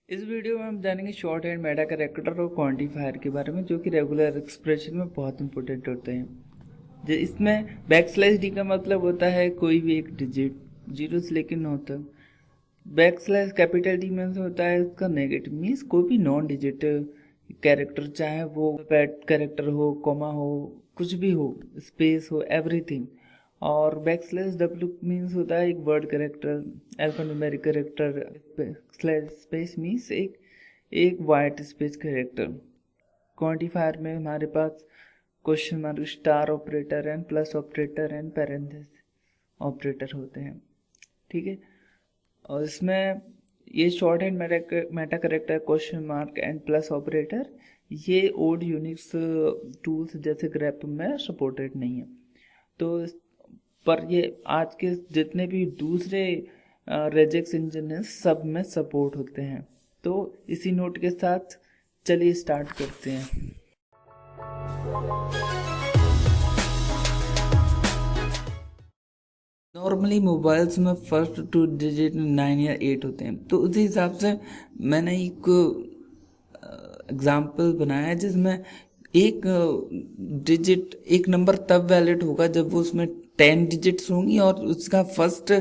इस वीडियो में हम जानेंगे शॉर्ट हैंड मेटा कैरेक्टर और क्वांटिफायर के बारे में, जो कि रेगुलर एक्सप्रेशन में बहुत इंपॉर्टेंट होते हैं। इसमें बैक स्लैश डी का मतलब होता है कोई भी एक डिजिट 0 से लेकर 9 तक। बैक स्लैश कैपिटल डी में होता है उसका नेगेटिव, मीन्स कोई भी नॉन डिजिट कैरेक्टर, चाहे वो पैट कैरेक्टर हो, कॉमा हो, कुछ भी हो, स्पेस हो, एवरीथिंग। और बैक स्लैश डब्ल्यू मीन्स होता है एक word character, alphanumeric character. Slash space means एक वाइट स्पेस कैरेक्टर। क्वांटिफायर में हमारे पास question mark, star operator and plus operator and parenthesis operator होते हैं। ठीक है, और इसमें ये short hand meta character, question mark and plus operator, ये ओड यूनिक्स टूल्स जैसे ग्रेप में सपोर्टेड नहीं है। तो पर ये आज के जितने भी दूसरे रेजेक्स इंजन हैं सब में सपोर्ट होते हैं। तो इसी नोट के साथ चलिए स्टार्ट करते हैं। नॉर्मली मोबाइल्स में फर्स्ट 2 डिजिट 9 या 8 होते हैं, तो उसी हिसाब से मैंने एक एग्जाम्पल बनाया है जिसमें एक डिजिट, एक नंबर तब वैलिड होगा जब वो उसमें 10 डिजिट्स होंगी और उसका फर्स्ट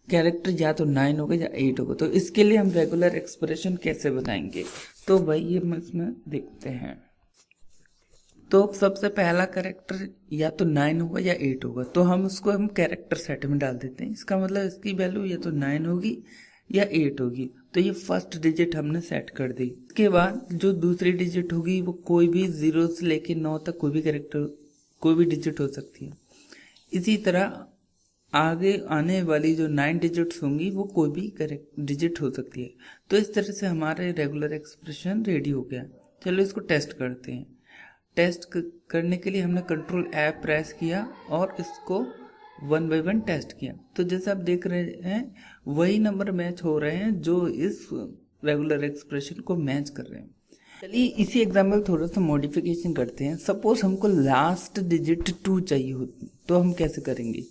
कैरेक्टर या तो 9 होगा या 8 होगा। तो इसके लिए हम रेगुलर एक्सप्रेशन कैसे बताएंगे, तो वही हम इसमें देखते हैं। तो सबसे पहला कैरेक्टर या तो 9 होगा या 8 होगा, तो हम कैरेक्टर सेट में डाल देते हैं। इसका मतलब इसकी वैल्यू या तो 9 होगी या 8 होगी। तो ये फर्स्ट डिजिट हमने सेट कर दी। इसके बाद जो दूसरी डिजिट होगी वो कोई भी 0 से लेकर 9 तक कोई भी कैरेक्टर, कोई भी डिजिट हो सकती है। इसी तरह आगे आने वाली जो 9 डिजिट्स होंगी वो कोई भी डिजिट हो सकती है। तो इस तरह से हमारे रेगुलर एक्सप्रेशन रेडी हो गया। चलो इसको टेस्ट करते हैं। टेस्ट करने के लिए हमने कंट्रोल F प्रेस किया और इसको 1 बाय 1 टेस्ट किया। तो जैसे आप देख रहे हैं वही नंबर मैच हो रहे हैं जो इस रेगुलर एक्सप्रेशन को मैच कर रहे हैं। चलिए इसी एग्जाम्पल थोड़ा सा मॉडिफिकेशन करते हैं। सपोज हमको लास्ट डिजिट 2 चाहिए हो, तो हम कैसे करेंगे?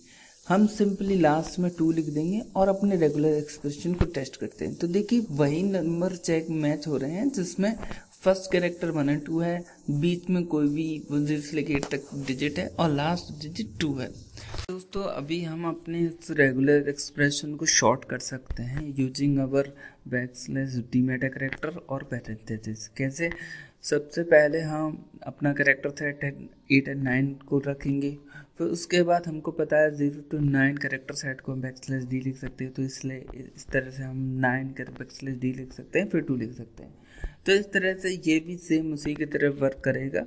हम सिंपली लास्ट में 2 लिख देंगे और अपने रेगुलर एक्सप्रेशन को टेस्ट करते हैं। तो देखिए वही नंबर चेक मैच हो रहे हैं जिसमें फर्स्ट कैरेक्टर 1 और 2 है, बीच में कोई भी 0 से लेकर 8 तक डिजिट है और लास्ट डिजिट 2 है। दोस्तों अभी हम अपने इस रेगुलर एक्सप्रेशन को शॉर्ट कर सकते हैं using our backslash D Meta character और पैरेंथेसिस। कैसे? सबसे पहले हम अपना कैरेक्टर सेट 8 और 9 को रखेंगे, फिर उसके बाद हमको पता है 0 to 9 कैरेक्टर सेट को हम बैकस्लैश डी लिख सकते हैं। तो इसलिए इस तरह से हम 9 कर बैकस्लैश डी लिख सकते हैं, फिर 2 लिख सकते हैं। तो इस तरह से ये भी सेम उसी की तरह वर्क करेगा,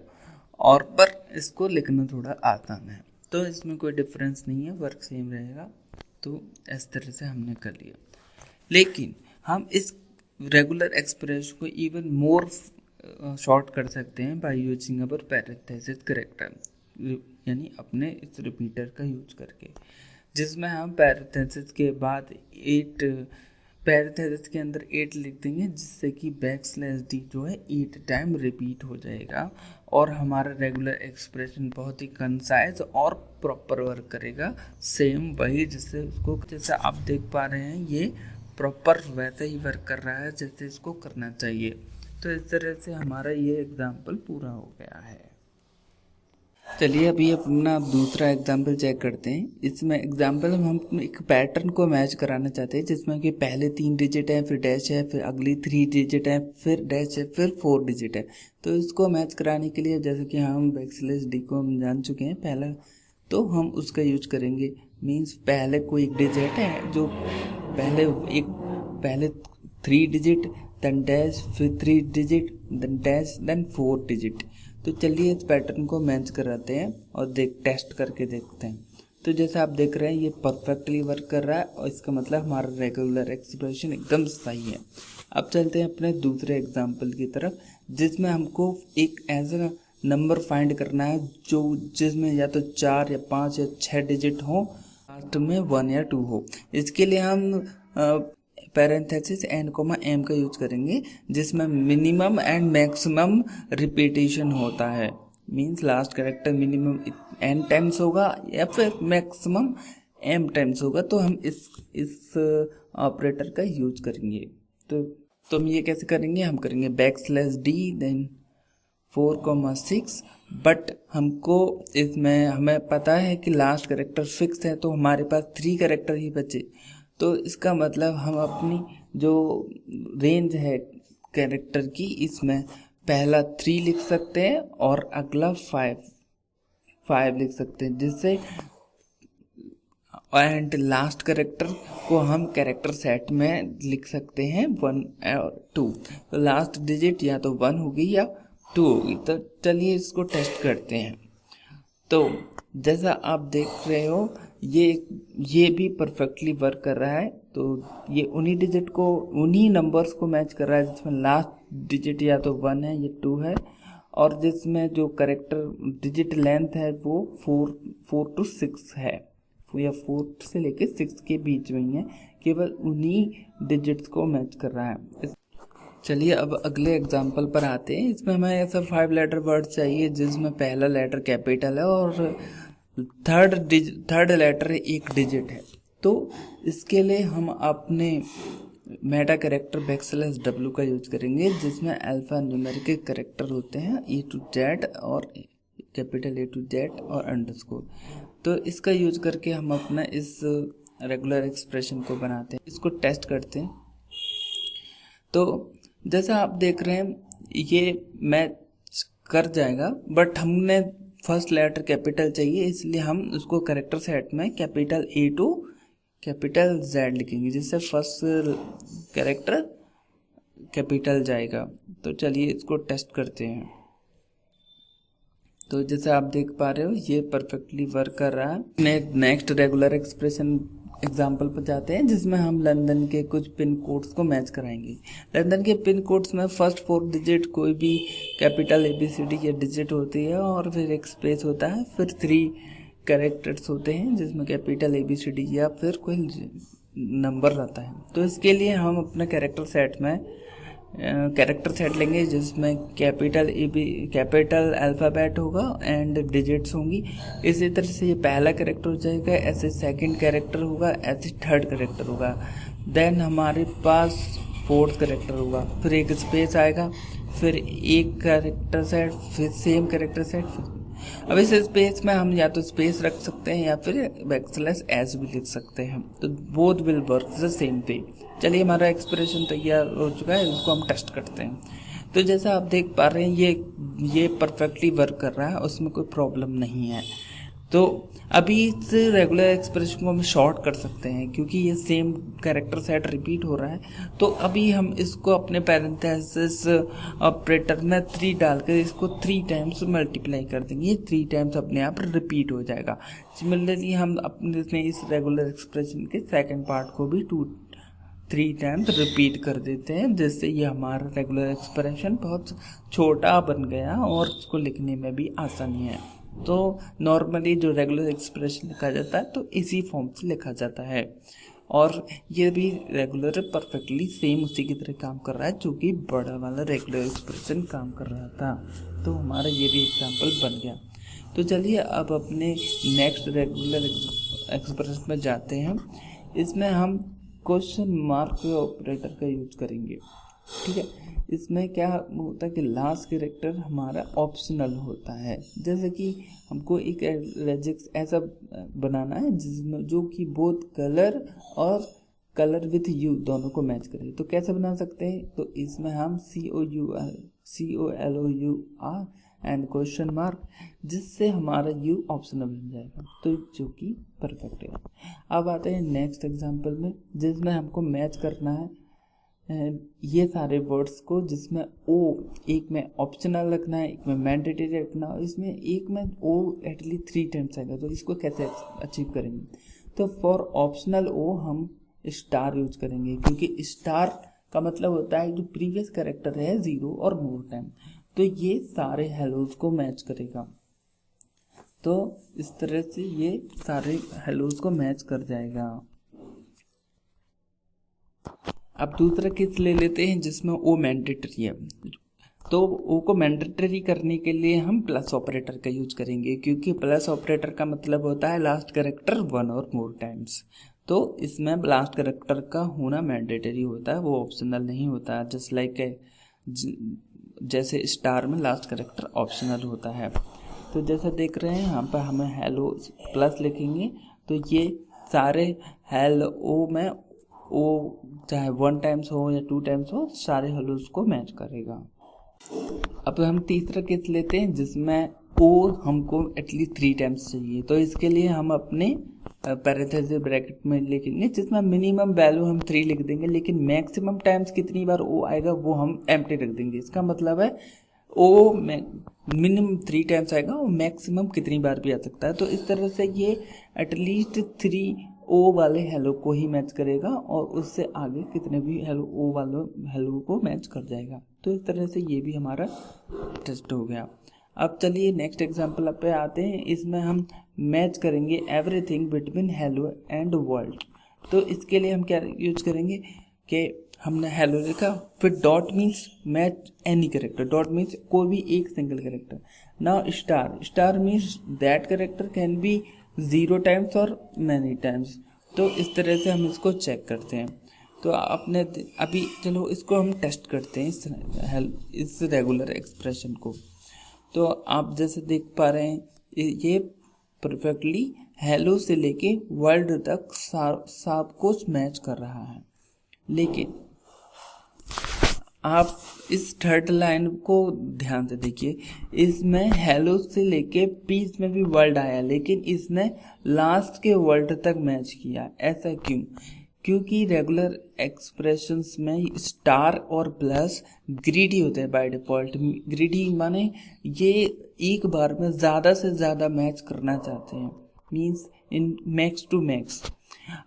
और पर इसको लिखना थोड़ा आसान है, तो इसमें कोई डिफरेंस नहीं है, वर्क सेम रहेगा। तो इस तरह से हमने कर लिया। लेकिन हम इस रेगुलर एक्सप्रेशन को इवन मोर शॉर्ट कर सकते हैं by using our parenthesis character, यानी अपने इस रिपीटर का यूज करके, जिसमें हम पैरेंथेसिस के बाद 8 पैरेंथेसिस के अंदर 8 लिख देंगे, जिससे कि बैकस्लैश डी जो है 8 टाइम रिपीट हो जाएगा और हमारा रेगुलर एक्सप्रेशन बहुत ही कंसाइज और प्रॉपर वर्क करेगा। सेम वही जैसे आप देख पा रहे हैं, ये प्रॉपर वैसे ही वर्क कर रहा है जैसे इसको करना चाहिए। तो इस तरह से हमारा ये एग्जाम्पल पूरा हो गया है। चलिए अभी अपना दूसरा एग्जाम्पल चेक करते हैं। इसमें एग्जाम्पल में हम एक पैटर्न को मैच कराना चाहते हैं, जिसमें कि पहले 3 डिजिट है, फिर डैश है, फिर अगली 3 डिजिट है, फिर डैश है, फिर 4 डिजिट है। तो इसको मैच कराने के लिए जैसे कि हम बैकस्लैश डी को हम जान चुके हैं पहला, तो हम उसका यूज करेंगे। मीन्स पहले कोई एक डिजिट है जो पहले 3 डिजिट, देन डैश, फिर 3 digit, then dash, then 4 digit. तो चलिए इस पैटर्न को मैच कराते हैं और टेस्ट करके देखते हैं। तो जैसे आप देख रहे हैं ये परफेक्टली वर्क कर रहा है और इसका मतलब हमारा रेगुलर एक्सप्रेशन एकदम सही है। अब चलते हैं अपने दूसरे एग्जाम्पल की तरफ, जिसमें हमको एक ऐसा नंबर फाइंड करना है जिसमें या तो 4 या 5 या 6 डिजिट हो, लास्ट में 1 या 2 हो। इसके लिए हम पैरेंथेसिस एंड कोमा एम का यूज करेंगे, जिसमें मिनिमम एंड मैक्सिमम रिपीटेशन होता है। Means last character minimum n times होगा या फिर मैक्सिमम m टाइम्स होगा, तो हम इस ऑपरेटर का यूज करेंगे। तो तो हम ये कैसे करेंगे, हम करेंगे \d देन 4,6, बट हमको इसमें हमें पता है कि लास्ट कैरेक्टर फिक्स है, तो हमारे पास 3 कैरेक्टर ही बचे। तो इसका मतलब हम अपनी जो रेंज है कैरेक्टर की, इसमें पहला 3 लिख सकते हैं और अगला 5 लिख सकते हैं, जिससे एंड लास्ट कैरेक्टर को हम कैरेक्टर सेट में लिख सकते हैं 1 और 2। तो लास्ट डिजिट या तो 1 होगी या 2 होगी। तो चलिए इसको टेस्ट करते हैं। तो जैसा आप देख रहे हो ये भी परफेक्टली वर्क कर रहा है। तो ये उन्हीं नंबर्स को मैच कर रहा है जिसमें लास्ट डिजिट या तो 1 है या 2 है, और जिसमें जो कैरेक्टर डिजिट लेंथ है वो 4 to 6 है, या 4 से लेके 6 के बीच में ही है। केवल उन्हीं डिजिट्स को मैच कर रहा है। चलिए अब अगले एग्जाम्पल पर आते हैं। इसमें हमें ऐसा 5 लेटर वर्ड चाहिए जिसमें पहला लेटर कैपिटल है और थर्ड लेटर 1 डिजिट है। तो इसके लिए हम अपने मेटा कैरेक्टर \w का यूज करेंगे, जिसमें अल्फा न्यूमेरिक कैरेक्टर होते हैं A to Z और कैपिटल A to Z और अंडरस्कोर। तो इसका यूज करके हम अपना इस रेगुलर एक्सप्रेशन को बनाते हैं, इसको टेस्ट करते हैं। तो जैसा आप देख रहे हैं ये मैच कर जाएगा, बट हमने फर्स्ट लेटर कैपिटल चाहिए, इसलिए हम उसको कैरेक्टर सेट में capital A to capital Z लिखेंगे, जिससे फर्स्ट कैरेक्टर कैपिटल जाएगा। तो चलिए इसको टेस्ट करते हैं। तो जैसे आप देख पा रहे हो ये परफेक्टली वर्क कर रहा है। नेक्स्ट रेगुलर एक्सप्रेशन एग्जाम्पल पर जाते हैं, जिसमें हम लंदन के कुछ पिन कोड्स को मैच कराएंगे। लंदन के पिन कोड्स में फर्स्ट 4 डिजिट कोई भी कैपिटल ABCD की डिजिट होती है, और फिर एक स्पेस होता है, फिर 3 कैरेक्टर्स होते हैं जिसमें कैपिटल ABCD या फिर कोई नंबर रहता है। तो इसके लिए हम अपने कैरेक्टर सेट लेंगे जिसमें कैपिटल अल्फ़ाबेट होगा एंड डिजिट्स होंगी। इसी तरह से ये पहला कैरेक्टर हो जाएगा, ऐसे सेकंड कैरेक्टर होगा, ऐसे थर्ड कैरेक्टर होगा, देन हमारे पास 4th कैरेक्टर होगा, फिर एक स्पेस आएगा, फिर एक कैरेक्टर सेट, फिर सेम कैरेक्टर सेट। अब इस स्पेस में हम या तो स्पेस रख सकते हैं या फिर \s भी लिख सकते हैं। तो both will work the same way. चलिए हमारा एक्सप्रेशन तैयार हो चुका है, इसको हम टेस्ट करते हैं। तो जैसा आप देख पा रहे हैं ये परफेक्टली वर्क कर रहा है, उसमें कोई प्रॉब्लम नहीं है। तो अभी इस रेगुलर एक्सप्रेशन को हम शॉर्ट कर सकते हैं क्योंकि ये सेम कैरेक्टर सेट रिपीट हो रहा है। तो अभी हम इसको अपने पैरेंथेसिस ऑपरेटर में 3 डालकर इसको 3 टाइम्स मल्टीप्लाई कर देंगे। ये 3 टाइम्स अपने आप रिपीट हो जाएगा। सिमिलरली हम अपने इस रेगुलर एक्सप्रेशन के सेकंड पार्ट को भी 3 टाइम्स रिपीट कर देते हैं, जिससे ये हमारा रेगुलर एक्सप्रेशन बहुत छोटा बन गया और उसको लिखने में भी आसानी है। तो नॉर्मली जो रेगुलर एक्सप्रेशन लिखा जाता है तो इसी फॉर्म से लिखा जाता है, और ये भी रेगुलर परफेक्टली सेम उसी की तरह काम कर रहा है जो कि बड़ा वाला रेगुलर एक्सप्रेशन काम कर रहा था। तो हमारा ये भी एग्जाम्पल बन गया। तो चलिए अब अपने नेक्स्ट रेगुलर एक्सप्रेशन में जाते हैं। इसमें हम क्वेश्चन मार्क ऑपरेटर का यूज करेंगे। ठीक है, इसमें क्या होता है कि लास्ट कैरेक्टर हमारा ऑप्शनल होता है। जैसे कि हमको एक रेजिक्स ऐसा बनाना है जिसमें जो कि बोथ कलर और कलर विथ यू दोनों को मैच करे। तो कैसे बना सकते हैं? तो इसमें हम COLOUR एंड क्वेश्चन मार्क, जिससे हमारा यू ऑप्शनल बन जाएगा, तो जो कि परफेक्ट है। अब आते हैं नेक्स्ट एग्जांपल में, जिसमें हमको मैच करना है ये सारे वर्ड्स को, जिसमें ओ एक में ऑप्शनल रखना है, एक में मैंडेटरी रखना है, इसमें एक में ओ एटलीस्ट 3 टाइम्स आएगा। तो इसको कैसे अचीव करेंगे? तो फॉर ऑप्शनल ओ हम स्टार यूज करेंगे, क्योंकि स्टार का मतलब होता है जो प्रीवियस कैरेक्टर है 0 और मोर टाइम, तो ये सारे हेलोज को मैच करेगा। तो इस तरह से ये सारे हेलोज को मैच कर जाएगा। अब दूसरा केस ले लेते हैं जिसमें ओ मैंडेटरी है। तो ओ को मैंडेटरी करने के लिए हम प्लस ऑपरेटर का यूज करेंगे, क्योंकि प्लस ऑपरेटर का मतलब होता है लास्ट कैरेक्टर 1 और मोर टाइम्स। तो इसमें लास्ट कैरेक्टर का होना मैंडेटरी होता है, वो ऑप्शनल नहीं होता है। जस्ट लाइक जैसे स्टार में लास्ट कैरेक्टर ऑप्शनल होता है। तो जैसा देख रहे हैं यहाँ पर हमें हेलो प्लस लिखेंगे तो ये सारे हेलो में ओ चाहे 1 टाइम्स हो या 2 टाइम्स हो, सारे हेलोस को मैच करेगा। अब हम तीसरा केस लेते हैं जिसमें ओ हमको एटलीस्ट 3 टाइम्स चाहिए। तो इसके लिए हम अपने पैरेंथेसिस ब्रैकेट में लिखेंगे जिसमें मिनिमम वैल्यू हम 3 लिख देंगे, लेकिन मैक्सिमम टाइम्स कितनी बार ओ आएगा वो हम एम्प्टी रख देंगे। इसका मतलब है ओ मिनिमम 3 टाइम्स आएगा और मैक्सिमम कितनी बार भी आ सकता है। तो इस तरह से ये एटलीस्ट 3 ओ वाले हेलो को ही मैच करेगा और उससे आगे कितने भी हेलो ओ वाले हेलो को मैच कर जाएगा। तो इस तरह से ये भी हमारा टेस्ट हो गया। अब चलिए नेक्स्ट एग्जांपल पे आते हैं। इसमें हम मैच करेंगे everything between hello and world. तो इसके लिए हम क्या यूज करेंगे कि हमने हेलो लिखा, फिर dot means match any character, dot means कोई भी एक single character. Now star, star means that character can be 0 times और मैनी टाइम्स। तो इस तरह से हम इसको चेक करते हैं। तो आपने अभी चलो इसको हम टेस्ट करते हैं इस रेगुलर एक्सप्रेशन को। तो आप जैसे देख पा रहे हैं ये परफेक्टली हेलो से लेके वर्ल्ड तक सब कुछ मैच कर रहा है। लेकिन आप इस थर्ड लाइन को ध्यान से देखिए, इसमें हेलो से लेके बीच में भी वर्ल्ड आया लेकिन इसने लास्ट के वर्ल्ड तक मैच किया। ऐसा क्यों? क्योंकि रेगुलर एक्सप्रेशंस में स्टार और प्लस ग्रीडी होते हैं बाय डिफ़ॉल्ट। ग्रीडी माने ये एक बार में ज़्यादा से ज़्यादा मैच करना चाहते हैं, means in max to max.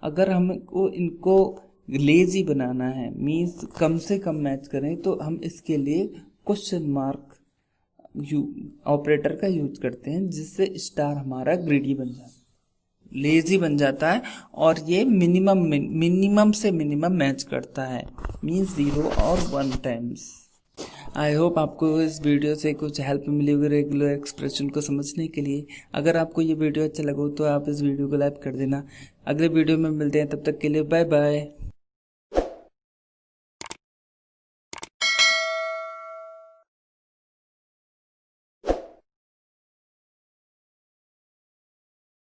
अगर हमको इनको लेजी बनाना है, मीन्स कम से कम मैच करें, तो हम इसके लिए क्वेश्चन मार्क ऑपरेटर का यूज करते हैं जिससे स्टार हमारा ग्रीडी बन जाता है, लेजी बन जाता है और ये मिनिमम से मिनिमम मैच करता है, मीन्स 0 और 1 टाइम्स। आई होप आपको इस वीडियो से कुछ हेल्प मिली होगी रेगुलर एक्सप्रेशन को समझने के लिए। अगर आपको ये वीडियो अच्छा लगा तो आप इस वीडियो को लाइक कर देना। अगले वीडियो में मिलते हैं, तब तक के लिए बाय बाय।